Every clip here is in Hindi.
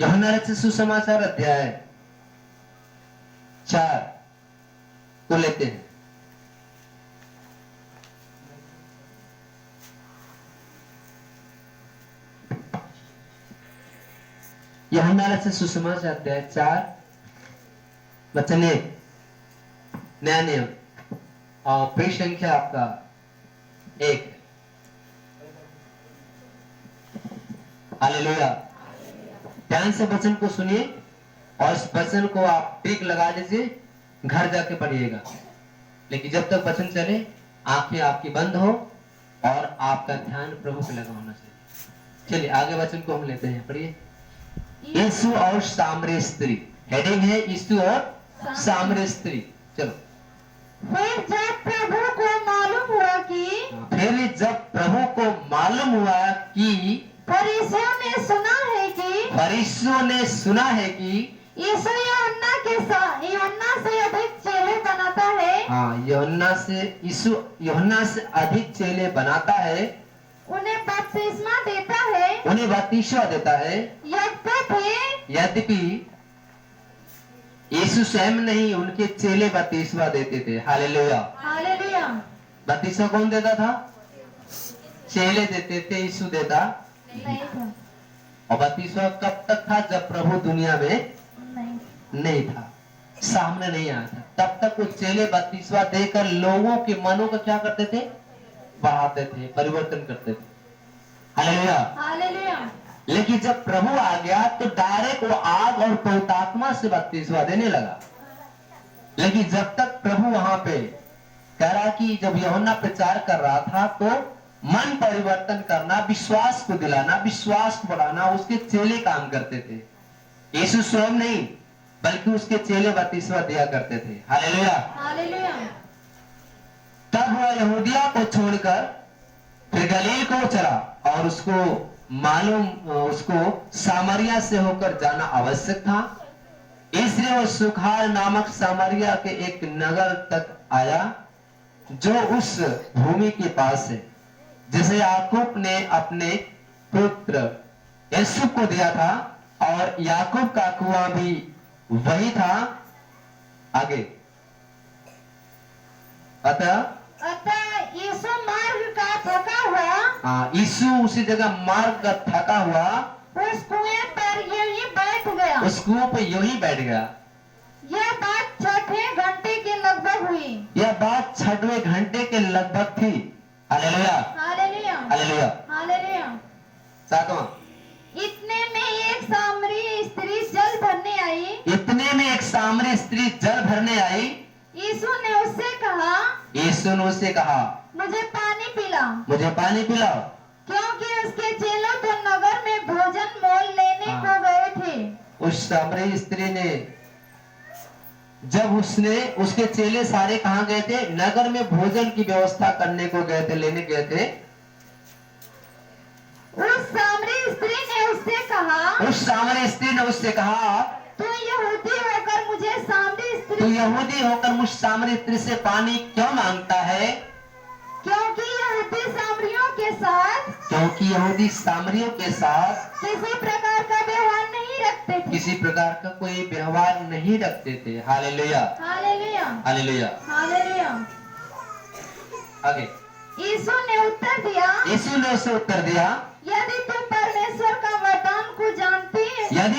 यूहन्ना रचित सुसमाचार अध्याय 4 को लेते हैं। यूहन्ना रचित सुसमाचार अध्याय 4 वचन 1 नया नियम और पृष्ठ संख्या आपका 1। हालेलुया। ध्यान से वचन को सुनिए और इस वचन को आप टिक लगा लीजिए, घर जाके पढ़िएगा। लेकिन जब तक वचन चले आंखें आपकी बंद हो और आपका ध्यान प्रभु पे लगा होना चाहिए। चलिए आगे वचन को हम लेते हैं, पढ़िए। यीशु और सामरी स्त्री, हेडिंग है यीशु और सामरी स्त्री। चलो। फिर जब प्रभु को मालूम हुआ कि फरीसियों ने सुना है कि यीशु यूहन्ना से अधिक चेले बनाता है। हाँ, यूहन्ना से अधिक चेले बनाता है, उन्हें बपतिस्मा देता है। यद्यपि यीशु स्वयं नहीं, उनके चेले बपतिस्मा देते थे। हालेलुया। हालेलुया। बपतिस्मा कौन देता था? चेले देते थे, यीशु देता नहीं था। और बपतिस्मा कब तक था? जब प्रभु दुनिया में नहीं था, सामने नहीं आया था, तब तक वो चेले बपतिस्मा देकर लोगों के मनों को क्या करते थे? बढ़ाते थे, परिवर्तन करते थे। हालेलुया। हालेलुया। लेकिन जब प्रभु आ गया तो डायरेक्ट वो आग और पवित्र आत्मा से बपतिस्मा देने लगा। लेकिन जब तक प्रभु वहां पे कह रहा कि जब यूहन्ना प्रचार कर रहा था तो मन परिवर्तन करना, विश्वास को दिलाना, विश्वास को बढ़ाना उसके चेले काम करते थे। यीशु स्वयं नहीं बल्कि उसके चेले बपतिस्मा दिया करते थे। हालेलुया। हालेलुया। तब वह यहूदिया को छोड़कर फिर गलील को चला और उसको सामरिया से होकर जाना आवश्यक था। इसलिए वो सुखार नामक सामरिया के एक नगर तक आया जो उस भूमि के पास है जिसे याकूब ने अपने पुत्र यूसुफ को दिया था, और याकूब का कुआं भी वही था। आगे अतः यीशु मार्ग का थका हुआ, यीशु उसी जगह मार्ग का थका हुआ उस कुएं पर यूं बैठ गया। उस कुएं पर यूं ही बैठ गया। यह बात 6वें घंटे के लगभग हुई। यह बात 6वें घंटे के लगभग थी। हालेलुया। हालेलुया। हालेलुया। हालेलुया। 7वां। इतने में एक सामरी स्त्री जल भरने आई। यीशु ने उससे कहा मुझे पानी पिलाओ, क्योंकि उसके चेलों तो नगर में भोजन मोल लेने को गए थे। उस सामरी स्त्री ने, जब उसके चेले सारे कहाँ गए थे? नगर में भोजन की व्यवस्था करने को गए थे, लेने गए थे। उस सामरी स्त्री ने उससे कहा तू यहूदी होकर मुझ सामरी स्त्री से पानी क्यों मांगता है? क्योंकि यहूदी सामरियों के साथ किसी प्रकार का व्यवहार नहीं रखते थे। हालेलुया। हालेलुया। हालेलुया। हालेलुया। आगे। यीशु ने उसे उत्तर दिया, यदि तू परमेश्वर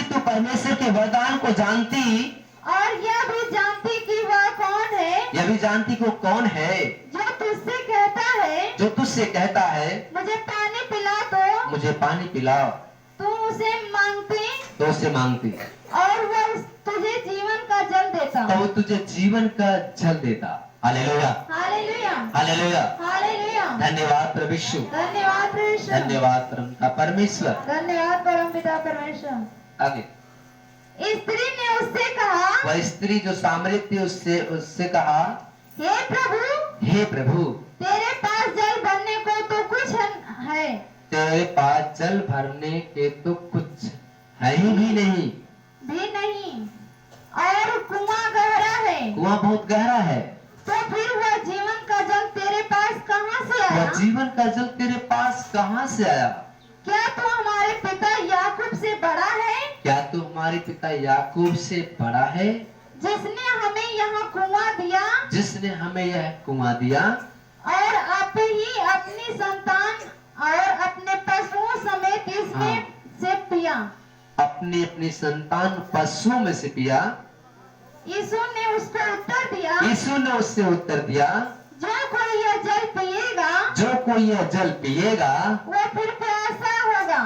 के परमेश्वर के वरदान को जानती और यह भी जानती कि वह कौन है, जो तुझसे कहता है मुझे पानी पिलाओ, तू उसे मांगती और वह तुझे जीवन का जल देता। हालेलुया। हालेलुया। हालेलुया। हालेलुया। धन्यवाद प्रभु यीशु, धन्यवाद परम पिता परमेश्वर, धन्यवाद परम पिता परमेश्वर। आगे। स्त्री ने उससे कहा, वह स्त्री जो सामरी थी उससे कहा, हे प्रभु तेरे पास जल भरने को तो कुछ है, तेरे पास जल भरने के तो कुछ है ही भी नहीं, और कुआं गहरा है, कुआं बहुत गहरा है, तो फिर वह जीवन का जल तेरे पास कहाँ से आया? वह जीवन का जल तेरे पास कहाँ से आया? क्या तू हमारे पिता याकूब से बड़ा है? क्या तू हमारे पिता याकूब से बड़ा है, जिसने हमें यहाँ कुआं दिया जिसने हमें यह कुआं दिया और आप ही अपनी संतान और अपने पशुओं समेत इसमें से पिया। अपनी अपनी संतान पशुओं में से पिया। यीशु ने उसको उत्तर दिया, यीशु ने उससे उत्तर दिया, जो कोई यह जल पिएगा जो कोई यह जल पिएगा वो फिर प्यासा होगा।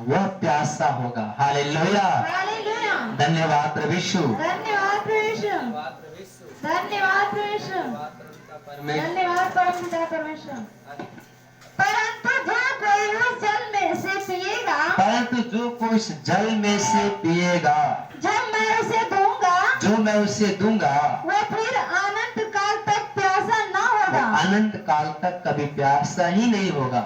वह प्यासा होगा। Hallelujah, hallelujah. धन्यवाद प्रभु यीशु, धन्यवाद प्रभु यीशु, धन्यवाद प्रभु यीशु, धन्यवाद पिता परमेश्वर। परंतु जो कोई उस जल में से पिएगा, परंतु जो कोई इस जल में से पिएगा, जब मैं उसे दूंगा, जो मैं उसे दूंगा, वो फिर अनंत काल तक प्यासा न होगा, अनंत काल तक कभी प्यासा ही नहीं होगा।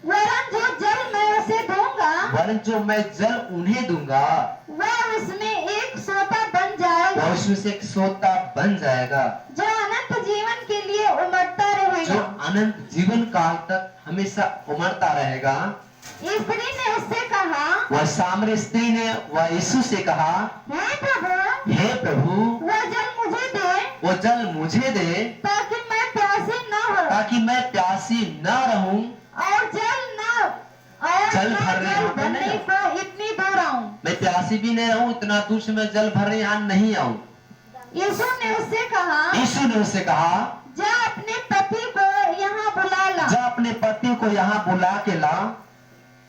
वरन जो जल मैं उसे दूंगा, वरन जो मैं जल उन्हें दूंगा, वह उसमें एक सोता बन जाएगा, वह उसमें से एक सोता बन जाएगा, जो अनंत जीवन के लिए उमड़ता जो रहेगा। अनंत जीवन काल तक हमेशा उमड़ता रहेगा। स्त्री ने उससे कहा, वह सामरी स्त्री ने वह यीशु से कहा, हे प्रभु, हे प्रभु, वह जल मुझे दे, वो जल मुझे दे, ताकि मैं प्यासी न हो ताकि मैं प्यासी न रहूं और जल भरने को इतनी दूर आऊं। मैं प्यासी भी नहीं रहूं, इतना दूर से मैं जल भरने यहाँ नहीं आऊं। यीशु ने उससे कहा, यीशु ने उससे कहा, जा अपने पति को यहाँ बुला ला। जा अपने पति को यहाँ बुला के ला।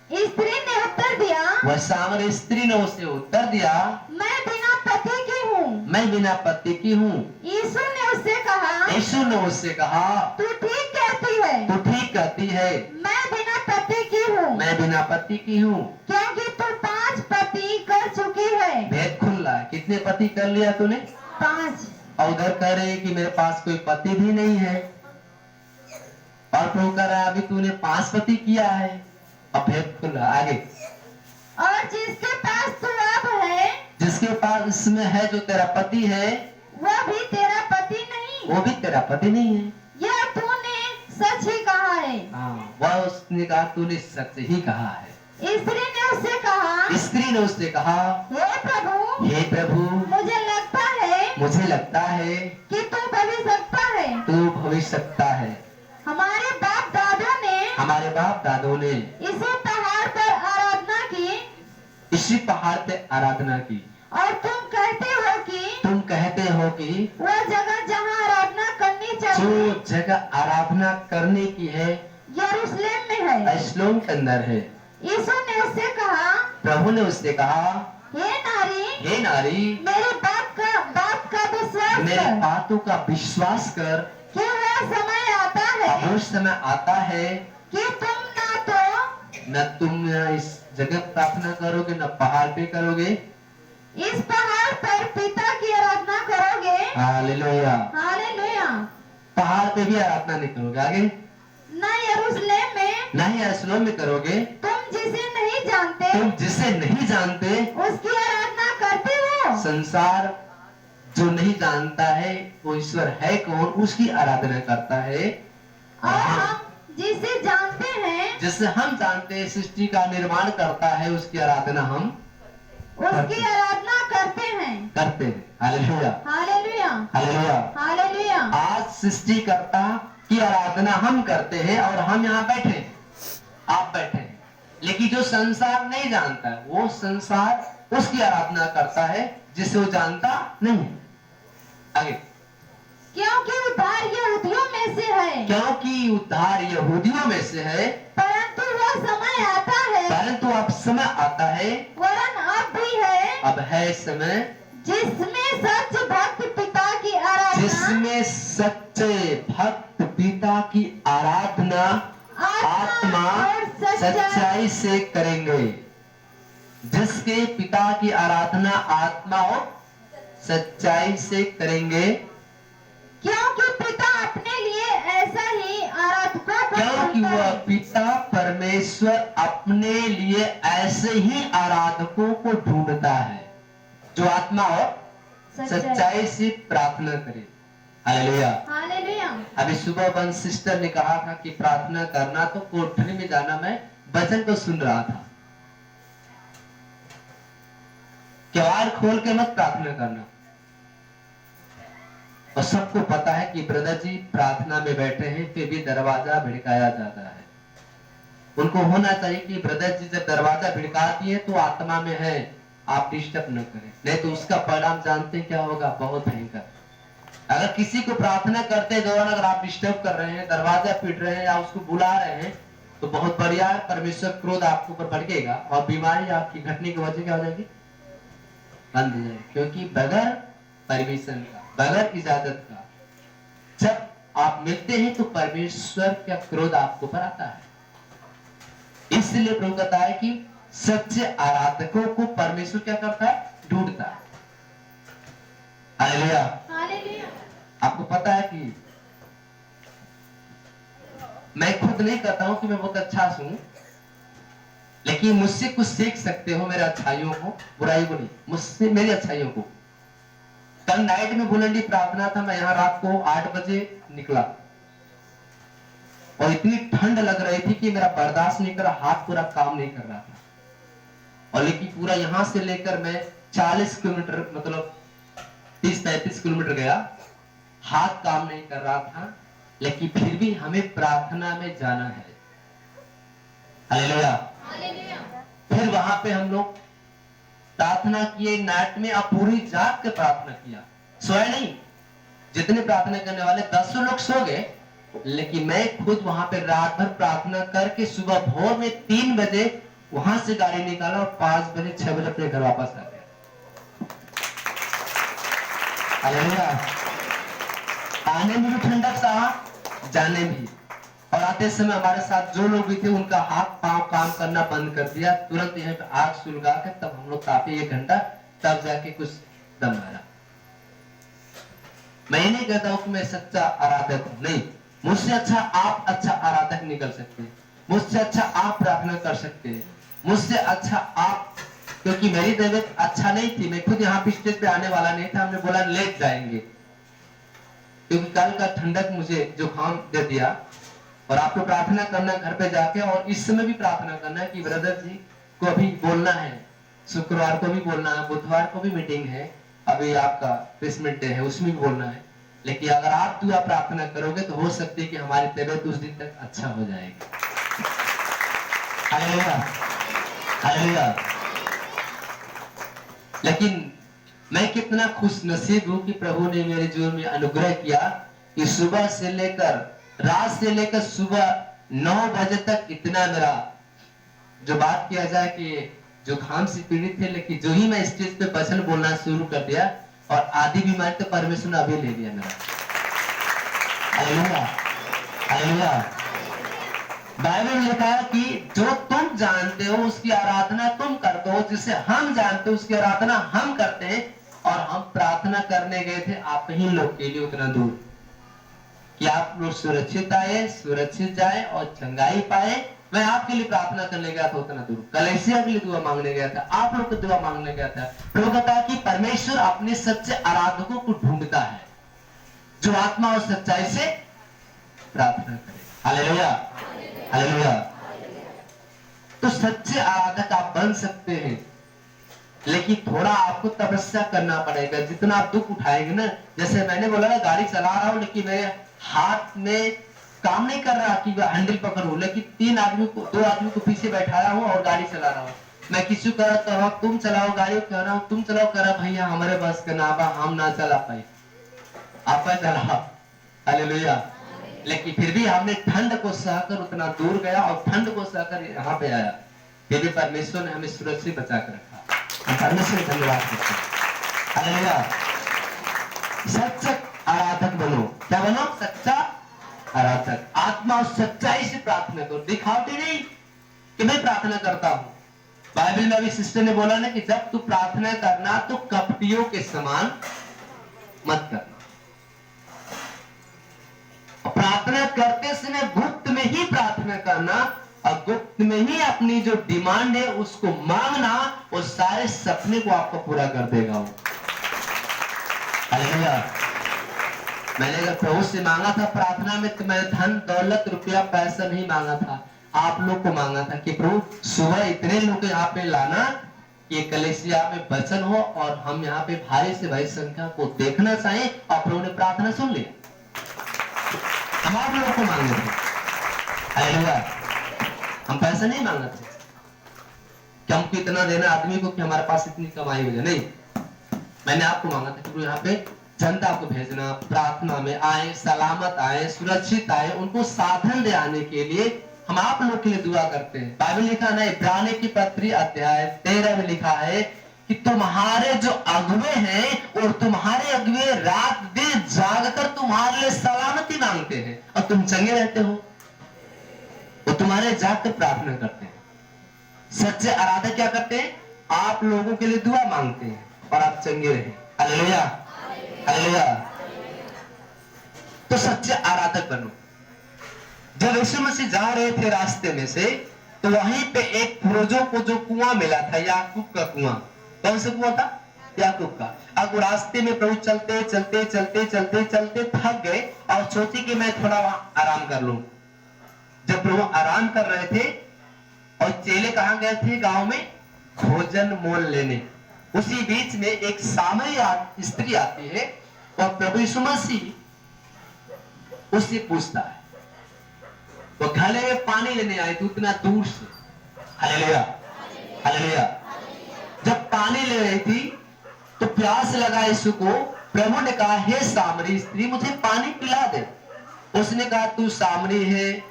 स्त्री ने उत्तर दिया, वह सामरी स्त्री ने उसे उत्तर दिया, मैं बिना पति की हूँ। मैं बिना पति की हूँ। यीशु ने उससे कहा, यीशु ने उससे कहा, तू ठीक कहती है, तू ठीक कहती है, मैं बिना पति की हूँ, मैं बिना पति की हूँ, क्योंकि तू 5 पति कर चुकी है। भेद खुल रहा है। कितने पति कर लिया तूने? 5। और उधर कह रहे हैं कि मेरे पास कोई पति भी नहीं है, और तू कह रहा है अभी तूने 5 पति किया है। अब भेद खुल रहा है। आगे, और जिसके पास तू अब है, जिसके पास इसमें है जो तेरा पति है, वह भी तेरा पति नहीं। वो भी तेरा पति नहीं है। यह तूने सच ही कहा है। वह उसने कहा तूने सच ही कहा है। स्त्री ने उससे कहा, स्त्री ने उससे कहा, हे प्रभु, हे प्रभु, मुझे लगता है कि तू भविष्यवक्ता है। तू भविष्यवक्ता है। हमारे बाप दादों ने इसी पहाड़ पर आराधना की, इसी पहाड़ पे आराधना की, और तुम कहते हो कि वह जगह जहाँ आराधना करनी जो चाहिए, जगह आराधना करने की है, यरूशलेम में है। यरूशलेम के अंदर है। यीशु ने उससे कहा, प्रभु ने उससे कहा, हे नारी, मेरे बात का विश्वास मेरे कर, बातों का विश्वास कर, कि वह समय आता है, अब वो समय आता है कि तुम न तुम इस जगह प्रार्थना करोगे, न पहाड़ पे करोगे, इस पहाड़ पर पिता की आराधना करोगे। हालेलुया। हालेलुया। पहाड़ पे भी आराधना नहीं करोगे। आगे, न यरूशलेम में, नहीं यरूशलेम में करोगे, तुम जिसे नहीं जानते उसकी आराधना करते हो। संसार जो नहीं जानता है वो ईश्वर है कौन, उसकी आराधना करता है। और हम जिसे जानते हैं, जिससे हम जानते हैं सृष्टि का निर्माण करता है, उसकी आराधना हम उसकी आराधना करते हैं। Hallelujah, hallelujah, hallelujah, hallelujah. आज सृष्टिकर्ता की आराधना हम करते हैं, और हम यहाँ बैठे, आप बैठे, लेकिन जो संसार नहीं जानता है, वो संसार उसकी आराधना करता है जिसे वो जानता नहीं। आगे, क्योंकि उद्धार यहूदियों में से है, क्योंकि उद्धार यहूदियों में से है, परंतु वह समय आता है, परंतु अब समय आता है, वरन अब भी है, अब है समय, जिसमें सच भक्त पिता की आराधना, जिसमें सच्चे भक्त पिता की आराधना आत्मा और सच्चाई से करेंगे। जिसके पिता की आराधना आत्मा और सच्चाई से करेंगे, क्योंकि पिता अपने लिए ऐसा ही आराधकों को क्योंकि चुनता वह है। पिता परमेश्वर अपने लिए ऐसे ही आराधकों को ढूंढता है जो आत्मा और सच्चाई से प्रार्थना करे। हालेलुया। हालेलुया। अभी सुबह वन सिस्टर ने कहा था कि प्रार्थना करना तो कोठरी में जाना, मैं वचन को सुन रहा था किवाड़ खोल के मत प्रार्थना करना। और सबको पता है कि ब्रदर जी प्रार्थना में बैठे हैं, फिर भी दरवाजा भिड़काया जाता है। उनको होना चाहिए कि ब्रदर जी जब दरवाजा भिड़का दिए तो आत्मा में है, आप डिस्टर्ब न करें, नहीं तो उसका परिणाम जानते क्या होगा, बहुत भयंकर। अगर किसी को प्रार्थना करते दौरान अगर आप डिस्टर्ब कर रहे हैं, दरवाजा पीट रहे हैं या उसको बुला रहे हैं, तो बहुत बढ़िया परमेश्वर क्रोध आपके ऊपर भड़केगा और बीमारी आपकी घटने की वजह क्या हो जाएगी, बंद हो जाएगी। क्योंकि बगैर परमिशन का, बगैर इजाजत का जब आप मिलते हैं तो परमेश्वर का क्रोध आपके ऊपर आता है। इसलिए प्रभु कहता है कि सच्चे आराधकों को परमेश्वर क्या करता है, ढूंढता है। हालेलुया। आपको पता है कि मैं खुद नहीं कहता हूं कि मैं बहुत अच्छा हूं, लेकिन मुझसे कुछ सीख सकते हो मेरे अच्छाइयों को, बुराई को नहीं, मुझसे मेरी अच्छाइयों को। कल नाइट में बुलंदी प्रार्थना था, मैं यहां रात को 8 बजे निकला और इतनी ठंड लग रही थी कि मेरा बर्दाश्त नहीं कर रहा, हाथ पूरा काम नहीं कर रहा था। और लेकिन पूरा यहां से लेकर मैं 40 किलोमीटर मतलब 30-35 किलोमीटर गया, हाथ काम नहीं कर रहा था, लेकिन फिर भी हमें प्रार्थना में जाना है। हालेलुया। फिर वहां पे हम लोग प्रार्थना किए नाइट में, अब पूरी जाग के प्रार्थना किया, सोए नहीं। जितने प्रार्थना करने वाले 10 लोग सो गए, लेकिन मैं खुद वहां पे रात भर प्रार्थना करके सुबह भोर में 3 बजे वहां से गाड़ी निकाला और 5 बजे 6 बजे अपने घर वापस आ गया। हालेलुया। आने में भी ठंडक सा, जाने भी। और आते समय हमारे साथ जो लोग भी थे उनका हाथ पांव काम करना बंद कर दिया, तुरंत यहाँ पे आग सुलगा के तब हम लोग तापे 1 घंटा, तब जाके कुछ दम आया। मैं नहीं कहता हूं कि मैं सच्चा आराधक हूं, नहीं, मुझसे अच्छा आप अच्छा आराधक निकल सकते हैं, मुझसे अच्छा आप प्रार्थना कर सकते हैं, मुझसे अच्छा आप, क्योंकि मेरी तबीयत अच्छा नहीं थी, मैं खुद यहाँ पे स्टेज पे आने वाला नहीं था, हमने बोला लेट जाएंगे, क्योंकि कल का ठंडक मुझे जुकाम दे दिया। और आपको प्रार्थना करना घर पे जाके, और इस समय भी प्रार्थना करना है कि ब्रदर जी को अभी बोलना है, शुक्रवार को भी बोलना है, बुधवार को भी मीटिंग है, अभी आपका प्लेसमेंट डे है उसमें भी बोलना है। लेकिन अगर आप दुआ प्रार्थना करोगे तो हो सकती है कि हमारी तबीयत उस दिन तक अच्छा हो जाएगी। Hallelujah, hallelujah. लेकिन मैं कितना खुश नसीब हूं कि प्रभु ने मेरे जीवन में अनुग्रह किया कि सुबह से लेकर रात से लेकर सुबह 9 बजे तक इतना मेरा, जो बात किया जाए कि जुकाम से पीड़ित थे, लेकिन जो ही मैं स्टेज पे वचन बोलना शुरू कर दिया और आधी बीमारी तो परमेश्वर ने अभी ले लिया मेरा। Hallelujah, hallelujah. बाइबल में लिखा है कि जो तुम जानते हो उसकी आराधना तुम करते हो, जिसे हम जानते हो उसकी आराधना हम करते हैं। और हम प्रार्थना करने गए थे आप ही लोग के लिए उतना दूर कि आप लोग सुरक्षित आए, सुरक्षित जाए और चंगाई पाए। मैं आपके लिए प्रार्थना करने गया था उतना दूर, कलीसिया के लिए दुआ मांगने गया था, आप लोग को दुआ मांगने गया था। प्रभु कहता है कि परमेश्वर अपने सच्चे आराधकों को ढूंढता है जो आत्मा और सच्चाई से प्रार्थना करे। Hallelujah, hallelujah. तो सच्चे आराधक आप बन सकते हैं, लेकिन थोड़ा आपको तपस्या करना पड़ेगा। जितना आप दुख उठाएंगे ना, जैसे मैंने बोला ना, गाड़ी चला रहा हूं लेकिन मेरे हाथ में काम नहीं कर रहा कि हैंडल पकड़ूं, लेकिन 2 आदमी को पीछे बैठाया हूं और गाड़ी चला रहा हूं। मैं किसी को कह रहा हूं तुम चलाओ गाड़ी, कह रहा हूं तुम चलाओ, कह रहा भैया हमारे बस का ना बा, हम ना चला पाए, आप चला। हालेलुया। लेकिन फिर भी हमने ठंड को सहकर उतना दूर गया और ठंड को सहकर यहाँ पे आया, फिर भी परमेश्वर ने हमें सुरक्षित बचा कर रखा। परमेश्वर धन्यवाद करते हैं। हालेलुया। सच्चा आराधक बनो। क्या बनो? सच्चा आराधक। आत्मा और सच्चाई से प्रार्थना करो, दिखावटी नहीं कि मैं प्रार्थना करता हूं। बाइबल में अभी सिस्टर ने बोला ना कि जब तू प्रार्थना करना तो कपटियों के समान मत करना। प्रार्थना करते समय गुप्त में ही प्रार्थना करना, और गुप्त में ही अपनी जो डिमांड है उसको मांगना, वो सारे सपने को आपको पूरा कर देगा वो। हालेलुया। मैंने अगर प्रभु से मांगा था प्रार्थना में, तो मैं धन दौलत रुपया पैसा नहीं मांगा था, आप लोग को मांगा था कि प्रभु सुबह इतने लोग यहाँ पे लाना कि कलीसिया में वचन हो और हम यहाँ पे भारी से भारी संख्या को देखना चाहें। आप लोगों ने प्रार्थना सुन ली, हम आप लोगों को मांगे थे, हालेलुया। हम पैसा नहीं मांगना थे कि हमको इतना देना आदमी को कि हमारे पास इतनी कमाई हो जाए, नहीं। मैंने आपको मांगा था कि यहाँ पे जनता को भेजना, प्रार्थना में आए, सलामत आए, सुरक्षित आए, उनको साधन दे आने के लिए हम आप लोग के लिए दुआ करते हैं। बाइबल लिखा है इब्रानी की पत्री अध्याय 13 में लिखा है कि तुम्हारे जो अगुवे हैं और तुम्हारे अगुवे रात दिन जागकर तुम्हारे लिए सलामती मांगते हैं और तुम चंगे रहते हो। वो तुम्हारे जागकर प्रार्थना करते हैं। सच्चे आराधक क्या करते हैं? आप लोगों के लिए दुआ मांगते हैं और आप चंगे रहे। Hallelujah, hallelujah. तो सच्चे आराधक बनो। जब यीशु मसीह जा रहे थे रास्ते में से, तो वहीं पे एक पुरुषों को जो कुआं मिला था, याकूब का कुआं। कौन सा कुआं था? याकूब का। अब रास्ते में प्रभु चलते चलते चलते चलते चलते थक गए और सोचे कि मैं थोड़ा वहां आराम कर लूं। जब प्रभु आराम कर रहे थे और चेले कहां गए थे? गांव में भोजन मोल लेने। उसी बीच में एक सामरी स्त्री आती है और प्रभु यीशु मसीह उससे पूछता है, वो घड़े में पानी लेने आई थी उतना दूर से। Hallelujah, hallelujah. जब पानी ले रही थी तो प्यास लगा यीशु को। प्रभु ने कहा, हे सामरी स्त्री, मुझे पानी पिला दे। उसने कहा, तू सामरी है,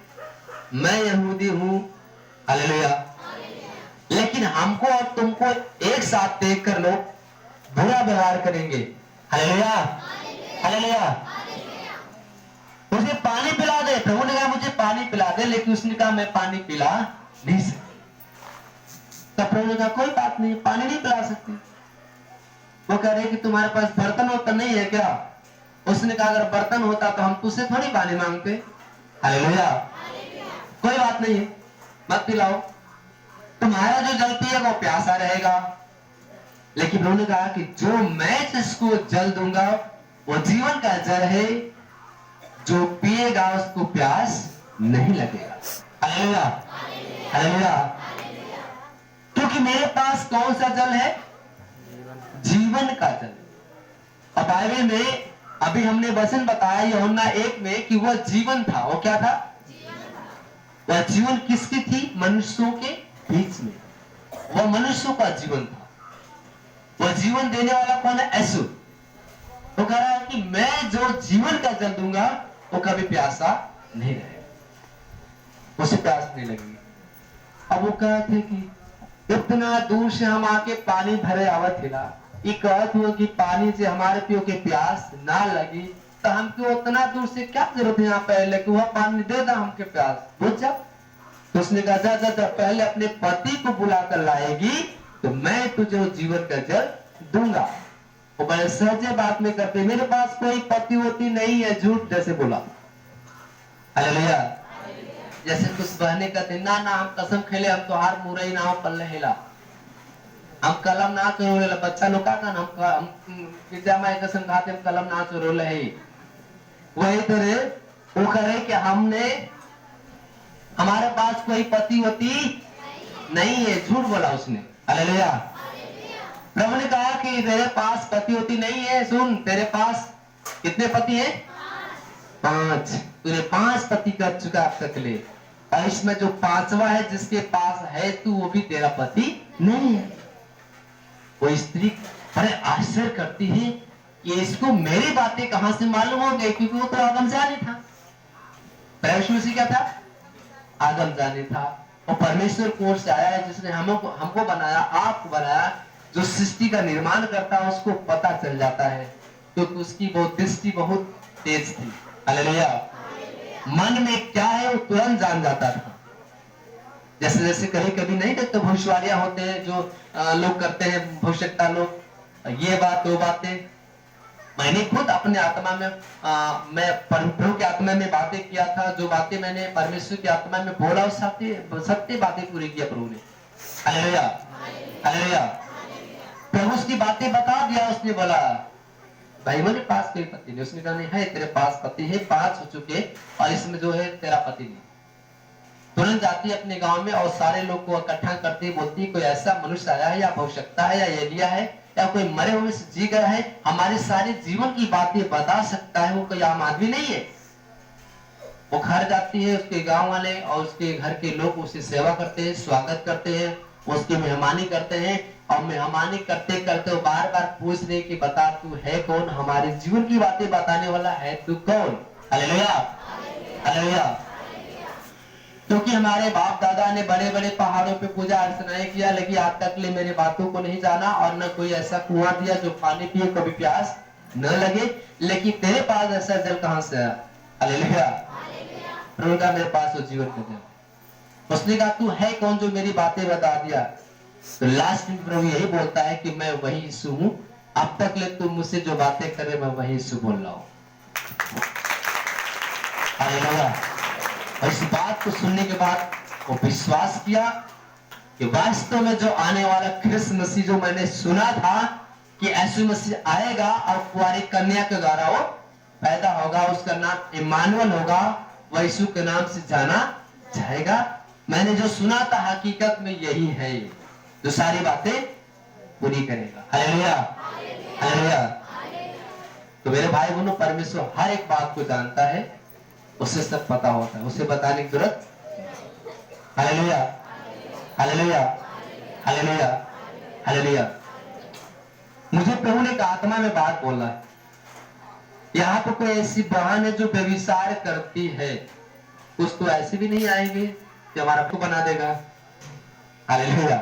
मैं यहूदी हूं। हालेलुया। लेकिन हमको और तुमको एक साथ देखकर लोग बुरा व्यवहार करेंगे। Hallelujah, hallelujah. मुझे पानी पिला दे। प्रभु ने कहा, मुझे पानी पिला दे, लेकिन उसने कहा, मैं पानी पिला नहीं सकती। तब प्रभु ने कहा, कोई बात नहीं, पानी नहीं पिला सकती। वो कह रहे कि तुम्हारे पास बर्तन वर्तन नहीं है क्या? उसने कहा, अगर बर्तन होता तो हम तुझसे थोड़ी पानी मांगते। हालेलुया। कोई बात नहीं है, मत पिलाओ, तुम्हारा जो जल पिएगा वो प्यासा रहेगा। लेकिन प्रभु ने कहा कि जो मैं जिसको जल दूंगा वो जीवन का जल है, जो पिएगा उसको प्यास नहीं लगेगा। Hallelujah, hallelujah. क्योंकि मेरे पास कौन सा जल है? जीवन का जल। और बाइबल में अभी हमने वचन बताया यूहन्ना 1 में कि वह जीवन था। वो क्या था? वह जीवन किसकी थी? मनुष्यों के बीच में। वह मनुष्यों का जीवन था। वह जीवन देने वाला कौन है? यीशु। वो कह रहा है कि मैं जो जीवन का जल दूंगा वो कभी प्यासा नहीं रहेगा, उसे प्यास नहीं लगेगी। अब वो कहते कि इतना दूर से हम आके पानी भरे आवत हिला, ये कहत हुआ कि पानी से हमारे पियो के प्यास ना लगी, तो हमको उतना दूर से क्या जरूरत है यहाँ पहले कि वह पानी दे दा हमके प्यास बुझ जा। तो उसने कहा, जा जा जा, पहले अपने पति को बुलाकर लाएगी तो मैं तुझे जीवन का जल दूंगा। वो बड़े सहजे बात में करते, मेरे पास कोई पति होती नहीं है, झूठ जैसे बोला। हालेलुया। जैसे कुछ बहने कहते, ना ना हम कसम खेले, हम तो हार मुरई ना हो पल्ले हिला, हम कलम ना चोरोले। बच्चा लोग का हम विद्या माई कसम खाते हम कलम ना चोरोले है। वही तरह वो करे कि हमने हमारे पास कोई पति होती नहीं है, झूठ बोला उसने। हालेलुया। प्रभु ने कहा कि तेरे पास पति होती नहीं है। सुन, तेरे पास कितने पति हैं? 5। तूने 5 पति कर चुका अब तक ले, और इसमें जो 5वां है जिसके पास है तू, वो भी तेरा पति नहीं है। वो स्त्री बड़े आश्चर्य करती है कि इसको मेरी बातें कहां से मालूम हो गई, क्योंकि वो तो आदम जाने था। परमेश्वर से क्या था? आदम जाने था। और परमेश्वर की ओर से आया है जिसने हमको बनाया, आपको बनाया। जो सृष्टि का निर्माण करता है उसको पता चल जाता है, क्योंकि उसकी बहुत दृष्टि बहुत तेज थी। हालेलुया। मन में क्या है वो तुरंत जान जाता था। जैसे जैसे कभी कभी नहीं देखते भविष्यवाणियां होते हैं जो लोग करते हैं, भविष्यता लोग, ये बात वो बातें। मैंने खुद अपने आत्मा में मैं प्रभु की आत्मा में बातें किया था। जो बातें मैंने परमेश्वर की आत्मा में बोला, सत्य बातें पूरी किया प्रभु ने। Hallelujah, hallelujah. प्रभु उसकी बातें बता दिया। उसने बोला, भाई मेरे पास कोई पति नहीं। उसने कहा, नहीं है, तेरे पास पति है, 5 हो चुके, और इसमें जो है तेरा पति नहीं। तुरंत जाती है अपने गांव में और सारे लोग को इकट्ठा करती बोलती कोई ऐसा मनुष्य आया है या आवश्यकता है या एलिया है या कोई मरे हुए से जी गया है, हमारे सारे जीवन की बातें बता सकता है, वो कोई आम आदमी नहीं है। वो घर जाती है, उसके गांव वाले और उसके घर के लोग उसकी सेवा करते हैं, स्वागत करते हैं, उसकी मेहमानी करते हैं और मेहमानी करते करते वो बार बार पूछ रहे कि बता तू है कौन, हमारे जीवन की बातें बताने वाला है तू कौन। Hallelujah hallelujah. क्योंकि हमारे बाप दादा ने बड़े बड़े पहाड़ों पे पूजा अर्चनाएं किया, लेकिन आज तक ले मेरी बातों को नहीं जाना और न कोई ऐसा कुआं दिया जो पानी पिए कभी प्यास न लगे, लेकिन तेरे पास ऐसा जल कहां से आया। हालेलुया। प्रभु का मेरे पास वो जीवन का जल। उसने कहा तू है कौन जो मेरी बातें बता दिया। तो लास्ट में प्रभु यही बोलता है कि मैं वही यीशु हूं, अब तक ले तुम मुझसे जो बातें करे मैं वही यीशु बोल रहा हूं। हालेलुया। और इस बात को सुनने के बाद वो विश्वास किया कि वास्तव में जो आने वाला ख्रिस्त मसीह जो मैंने सुना था कि यीशु मसीह आएगा और कुंवारी कन्या के द्वारा वो पैदा होगा, उसका नाम इम्मानुएल होगा, वह यीशु के नाम से जाना जाएगा। मैंने जो सुना था हकीकत में यही है जो सारी बातें पूरी करेगा। Hallelujah hallelujah. तो मेरे भाई बहनों, परमेश्वर हर एक बात को जानता है, उसे सब पता होता है, उसे बताने की जरूरत। Hallelujah hallelujah hallelujah hallelujah. मुझे प्रभु ने एक आत्मा में बात बोला है, यहाँ पर कोई ऐसी बहन है जो व्यभिचार करती है, कुछ तो ऐसे भी नहीं आएंगे कि हमारा को बना देगा। हालेलुया।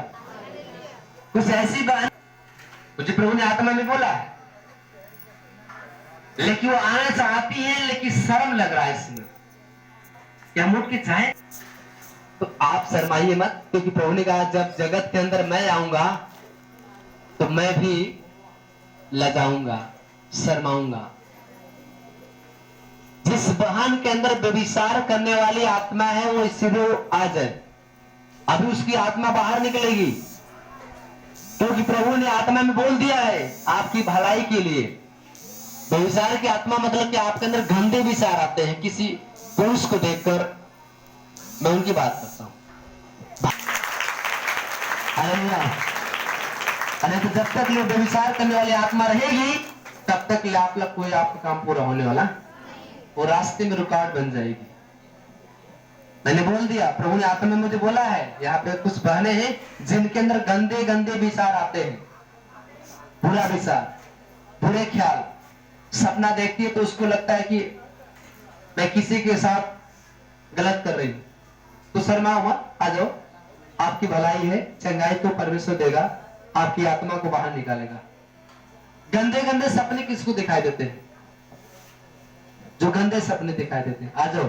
कुछ ऐसी बहन मुझे प्रभु ने आत्मा में बोला है, लेकिन वो आना चाहती है लेकिन शर्म लग रहा है इसमें कि हम उठ के जाए। तो आप शर्माइए मत, क्योंकि प्रभु ने कहा जब जगत के अंदर मैं आऊंगा तो मैं भी लजाऊंगा, शर्माऊंगा। जिस बहन के अंदर व्यभिचार करने वाली आत्मा है वो इसलिए आ जाए, अभी उसकी आत्मा बाहर निकलेगी, क्योंकि प्रभु ने आत्मा में बोल दिया है आपकी भलाई के लिए। व्यभिचार की आत्मा मतलब कि आपके अंदर गंदे विचार आते हैं किसी पुरुष को देखकर, मैं उनकी बात करता हूं। अरे तो जब तक ये व्यभिचार करने वाली आत्मा रहेगी तब तक ये आप लोग कोई आपका काम पूरा होने वाला, वो रास्ते में रुकावट बन जाएगी। मैंने बोल दिया, प्रभु ने आत्मा में मुझे बोला है यहाँ पे कुछ बहनें हैं जिनके अंदर गंदे गंदे विचार आते हैं, बुरा विचार, बुरे ख्याल। सपना देखती है तो उसको लगता है कि मैं किसी के साथ गलत कर रही हूं, तो शर्मा हुआ, आ जाओ, आपकी भलाई है, चंगाई तो परमेश्वर देगा, आपकी आत्मा को बाहर निकालेगा। गंदे गंदे सपने किसको दिखाई देते हैं? जो गंदे सपने दिखाई देते हैं। आ जाओ,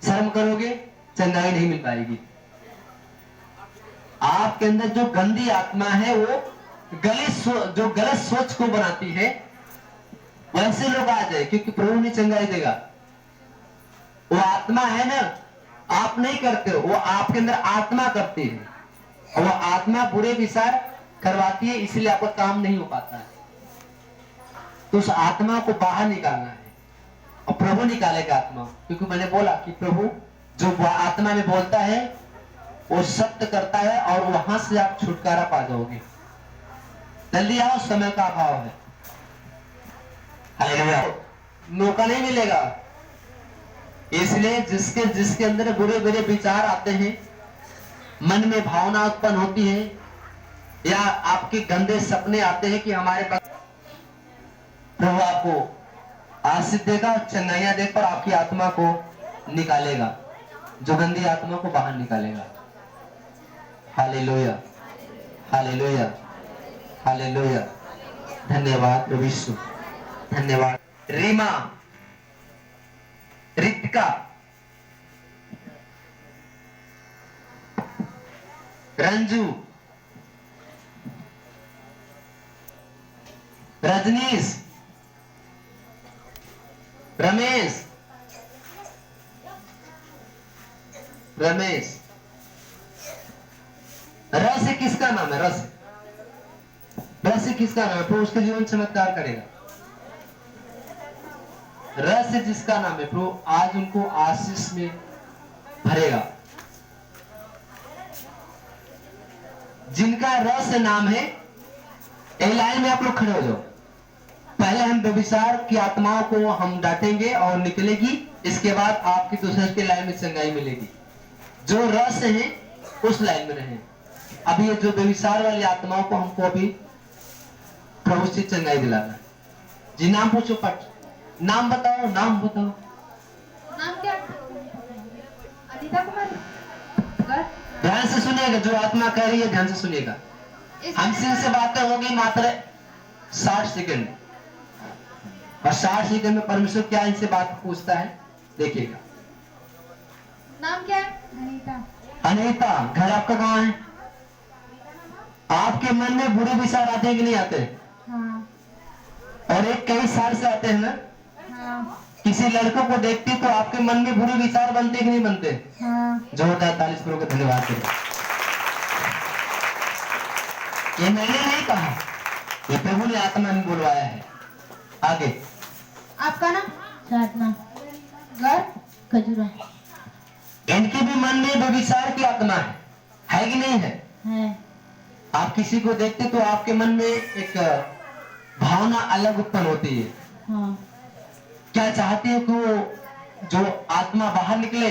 शर्म करोगे चंगाई नहीं मिल पाएगी। आपके अंदर जो गंदी आत्मा है वो जो गलत सोच को बनाती है, वैसे लोग आ जाए, क्योंकि प्रभु नहीं चंगाई देगा। वो आत्मा है ना, आप नहीं करते हो, वो आपके अंदर आत्मा करती है और वो आत्मा बुरे विचार करवाती है, इसलिए आपका काम नहीं हो पाता है। तो उस आत्मा को बाहर निकालना है और प्रभु निकालेगा आत्मा, क्योंकि मैंने बोला कि प्रभु जो आत्मा में बोलता है वो सत्य करता है और वहां से आप छुटकारा पा जाओगे। जल्दी आओ, समय का अभाव है। हालेलुया। मौका नहीं मिलेगा, इसलिए जिसके अंदर बुरे बुरे विचार आते हैं, मन में भावना उत्पन्न होती है या आपके गंदे सपने आते हैं कि हमारे पास, प्रभु आपको आशीष देगा, चंगाइयां देकर आपकी आत्मा को निकालेगा, जो गंदी आत्मा को बाहर निकालेगा। Hallelujah hallelujah hallelujah. धन्यवाद प्रभु यीशु, धन्यवाद। रीमा, रितिका, रंजू, रजनीश, रमेश, रमेश। रस किसका नाम है? रस किसका नाम है? प्रभु उसके जीवन चमत्कार करेगा। रस जिसका नाम है, प्रभु आज उनको आशीष में भरेगा। जिनका र से नाम है, एक लाइन में आप लोग खड़े हो जाओ। पहले हम व्यभिचार की आत्माओं को हम डांटेंगे और निकलेगी, इसके बाद आपकी दूसरे की लाइन में चंगाई मिलेगी। जो र से है उस लाइन में रहे। अभी ये जो व्यभिचार वाली आत्माओं को हमको अभी प्रभु से चंगाई दिलाना है। जी नाम पूछो, पट नाम बताओ, नाम बताओ। नाम क्या? अनिता कुमारी। घर? ध्यान से सुनिएगा, जो आत्मा कह रही है ध्यान से सुनिएगा। हमसे इनसे बातें होगी मात्र 60 सेकंड, और 60 सेकंड में परमेश्वर क्या इनसे बात पूछता है देखिएगा। नाम क्या है? अनीता। अनीता, घर आपका कहाँ है? आपके मन में बुरे विचार आते हैं कि नहीं आते? हाँ। और एक कई साल से आते हैं ना? हाँ। किसी लड़कों को देखती तो आपके मन में बुरे विचार बनते कि नहीं बनते? हाँ। जोरदार ताली से प्रभु को धन्यवाद करें। ये मैंने नहीं कहा, ये प्रभु ने आत्मा में बुलवाया है। आगे। आपका नाम? साधना। घर? खजूरा। इनके भी मन में व्यभिचार की आत्मा है कि नहीं है? है। आप किसी को देखते तो आपके मन में एक भावना अलग उत्पन्न होती है। हाँ। क्या चाहती है कि वो जो आत्मा बाहर निकले,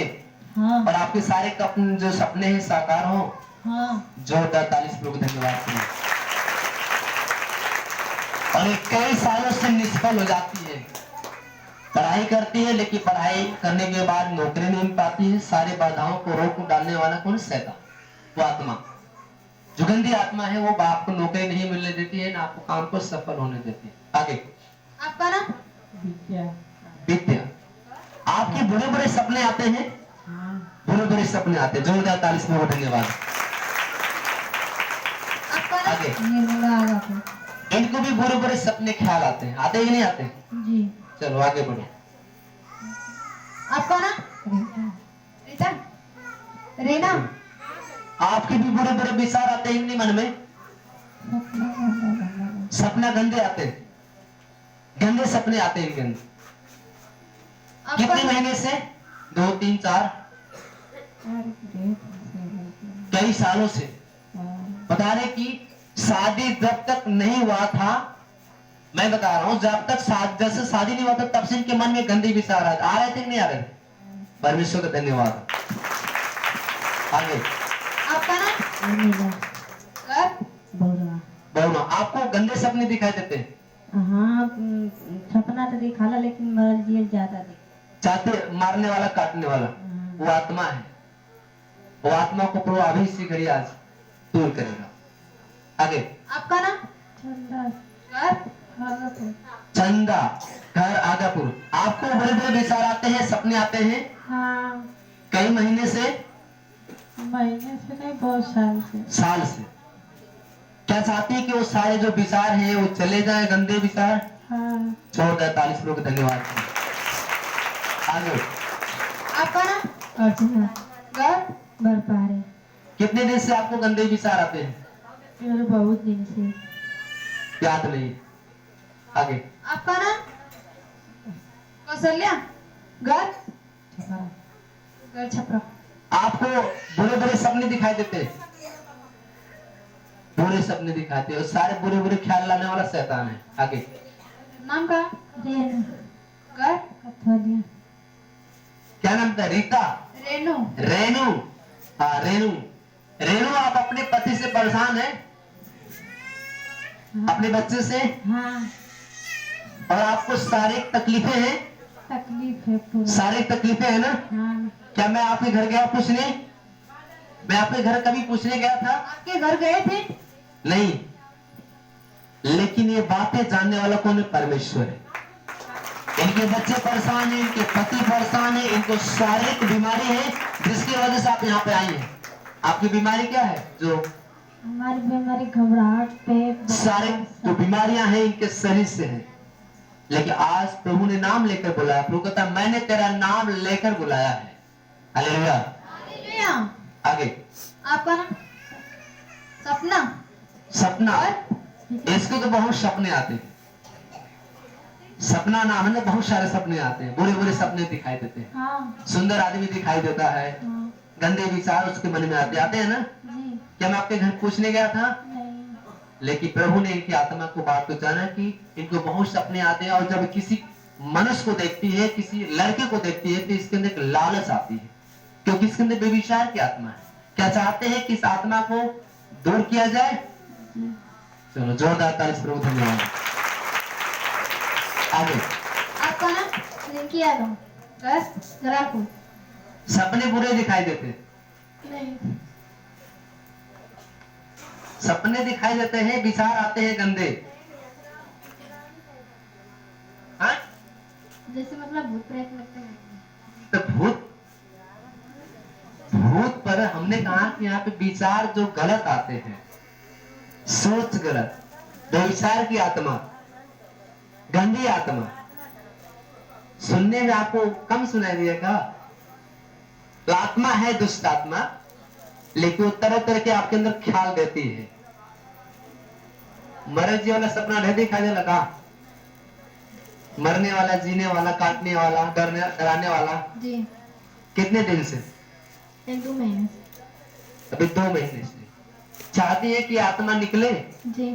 हाँ। और आपके सारे जो सपने हैं साकार हो। हाँ। जोरदार ताली से प्रभु धन्यवाद करें। और ये कई सालों से निष्फल हो जाती है। पढ़ाई करती है, लेकिन पढ़ाई करने के बाद नौकरी नहीं मिल पाती है। सारी बाधाओं को रोक डालने वाला कौन? शैतान, वो आत्मा, जो गंदी आत्मा है, वो बाप को नौकरी नहीं मिलने देती है, ना आपको काम को सफल होने देती है। आगे। आपका नाम? विद्या। विद्या। आपके बुरे बुरे सपने आते हैं? हाँ। बुरे बुरे सपने आते हैं। जोरदार ताली से प्रभु धन्यवाद। आपका नाम? आगे। निर्मला आगा। इनको भी बुरे बुरे सपने ख्याल आते हैं, आते ही नहीं आते? जी। चलो आगे बढ़ो। आपका नाम? रीता। रीना। आपके भी बुरे बुरे विचार आते हैं नहीं मन में? सपना गंदे आते हैं, गंदे सपने आते हैं इनके अंदर। कितने महीने से? 2, 3, 4, कई सालों से। बता रहे कि शादी जब तक नहीं हुआ था, मैं बता रहा हूं, जब तक जैसे शादी नहीं हुआ था तब से इनके मन में गंदे विचार आ रहे थे कि नहीं आ रहे थे? परमेश्वर का धन्यवाद। आगे। आपका नाम? बहुना। आपको गंदे सपने दिखाई देते हैं? हाँ, सपना तो दिखाला, लेकिन मर जियल ज्यादा दिख। चाहते मारने वाला, काटने वाला, वो आत्मा है। वो आत्मा को प्रभु अभी इसी घड़ी आज दूर करेगा। आगे। आपका नाम? चंदा, घर आगापुर। आपको बड़े बड़े विचार आते हैं, सपने आते हैं? हाँ। कई महीने से? महीने से नहीं, बहुत साल से। साल से। क्या चाहती है कि वो सारे जो विचार हैं वो चले जाए, गंदे विचार? हाँ। जोरदार ताली से प्रभु को धन्यवाद। आगे। आपका नाम? अर्चना। घर? बरपारे। कितने दिन से आपको गंदे विचार आते हैं? फिर बहुत दिन से। याद नहीं। आगे। आपका नाम? कौशल्या। घर? छपरा। घर छपरा। आपको बुरे बुरे सपने दिखाई देते हैं? बुरे सपने दिखाते हैं, सारे बुरे बुरे ख्याल लाने वाला शैतान है। आगे। नाम का? रेनू। घर? कथोलिया। क्या नाम था? रीता। रेनू। रेनू। हाँ, रेनू। रेनू, आप अपने पति से परेशान हैं? हाँ। अपने बच्चे से? हाँ। और आपको सारी तकलीफें हैं? तकलीफ है पूरा। सारी तकलीफें है ना? हाँ। क्या मैं आपके घर गया पूछने? मैं आपके घर कभी पूछने गया था? आपके घर गए थे? नहीं, लेकिन ये बातें जानने वाला कौन है? परमेश्वर है। इनके बच्चे परेशान हैं, इनके पति परेशान है, इनको शारीरिक बीमारी है जिसकी वजह से आप यहाँ पे आई हैं। आपकी बीमारी क्या है? जो हमारी बीमारी घबराहट पे सारे जो बीमारियां हैं इनके शरीर से है, लेकिन आज प्रभु ने नाम लेकर बुलाया। प्रभु कहता है मैंने तेरा नाम लेकर बुलाया है। हालेलुया। हालेलुया। आगे। आपका नाम? सपना। सपना। इसको तो बहुत सपने आते हैं। सपना नाम है ना, बहुत सारे सपने आते हैं, बुरे बुरे सपने दिखाई देते हैं। हाँ। सुंदर आदमी दिखाई देता है, हाँ। गंदे विचार उसके मन में आते हैं ना। जी क्या मैं आपके घर पूछने गया था? नहीं लेकिन प्रभु ने इनकी आत्मा को बात को जाना कि इनको बहुत सपने आते हैं, और जब किसी मनुष्य को देखती है, किसी लड़के को देखती है, तो इसके अंदर एक लालच आती है, क्योंकि इसके अंदर बेविचार की आत्मा है। क्या चाहते हैं कि इस आत्मा को दूर किया जाए? चलो जोरदार ताली से प्रभु धन्यवाद। आगे आपका नाम रिंकी यादव, बस गरापुर। सपने बुरे दिखाई देते, नहीं, सपने दिखाई देते हैं, विचार आते हैं गंदे। हाँ? जैसे मतलब भूत प्रेत लगते हैं। तो भूत पर हमने कहा कि यहाँ पे विचार जो गलत आते हैं, सोच गलत, व्यभिचार की आत्मा, गंदी आत्मा, सुनने में आपको कम सुनाई देगा। तो आत्मा है दुष्ट आत्मा, लेकिन वो तरह तरह के आपके अंदर ख्याल देती है। मरे जी वाला सपना नहीं दिखाई दे लगा, मरने वाला, जीने वाला, काटने वाला, डराने वाला। जी, कितने दिन से? 1-2 महीने। अभी 2 महीने से। चाहती है कि आत्मा निकले, जी,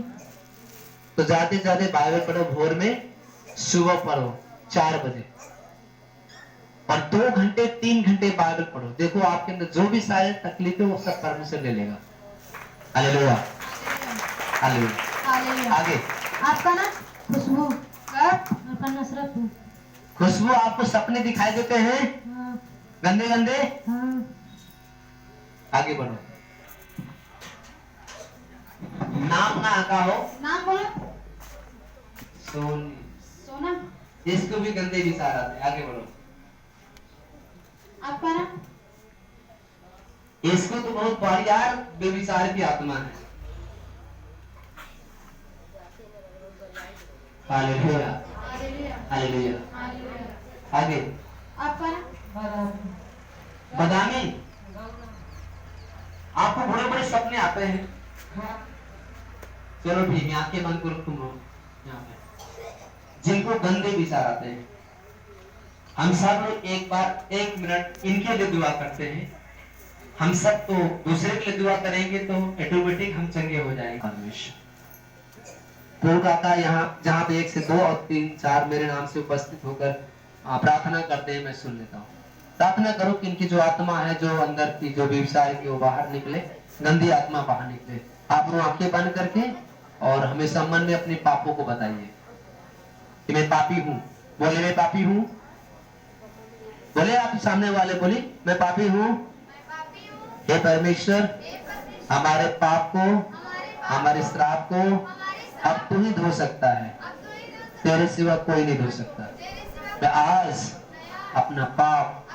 तो जाते जाते बाइबल पढ़ो, भोर में, सुबह पढ़ो 4 बजे, और 2 घंटे 3 घंटे बाइबल पढ़ो। देखो आपके अंदर जो भी सारे तकलीफ है वो सब परमेश्वर ले लेगा। Hallelujah, hallelujah. हालेलुया। आगे आपका नाम खुशबू, आपका नसरत हूँ। खुशबू, आपको सपने दिखाई देते हैं हाँ गंदे गंदे? हाँ आगे बढ़ो। नाम ना आता हो? नाम बोलो। सोनी। सोना। इसको भी गंदे विचार आते हैं। आगे बढ़ो। आपका नाम? इसको तो बहुत बढ़िया बेविचार की आत्मा है। Hallelujah, hallelujah, hallelujah. हालेलुया। आगे आपका नाम? बदामी, आपको बड़े बड़े सपने आते हैं। चलो ठीक है, आंखें बंद करो तुम लोग। यहाँ पे जिनको गंदे विचार आते हैं, हम सब लोग एक बार 1 मिनट इनके लिए दुआ करते हैं। हम सब तो दूसरे के लिए दुआ करेंगे तो ऑटोमेटिक हम चंगे हो जाएंगे। परमेश्वर प्रभु काका यहाँ जहाँ पे 1 से 2 और 3 4 मेरे नाम से उपस्थित होकर प्रार्थना करते हैं, मैं सुन लेता हूँ। प्रार्थना करो कि इनकी जो आत्मा है, जो अंदर की जो व्यवसाय की, वो बाहर निकले, गंदी आत्मा बाहर निकले। आप लोग आंखें बंद करके और हमेशा मन में अपने पापों को बताइए कि मैं पापी हूँ। बोले मैं पापी हूँ। बोले आप सामने वाले बोली मैं पापी हूँ। हे परमेश्वर, हमारे पाप को, हमारे श्राप को अब तू ही धो सकता है, तेरे सिवा कोई नहीं धो सकता। मैं आज अपना पाप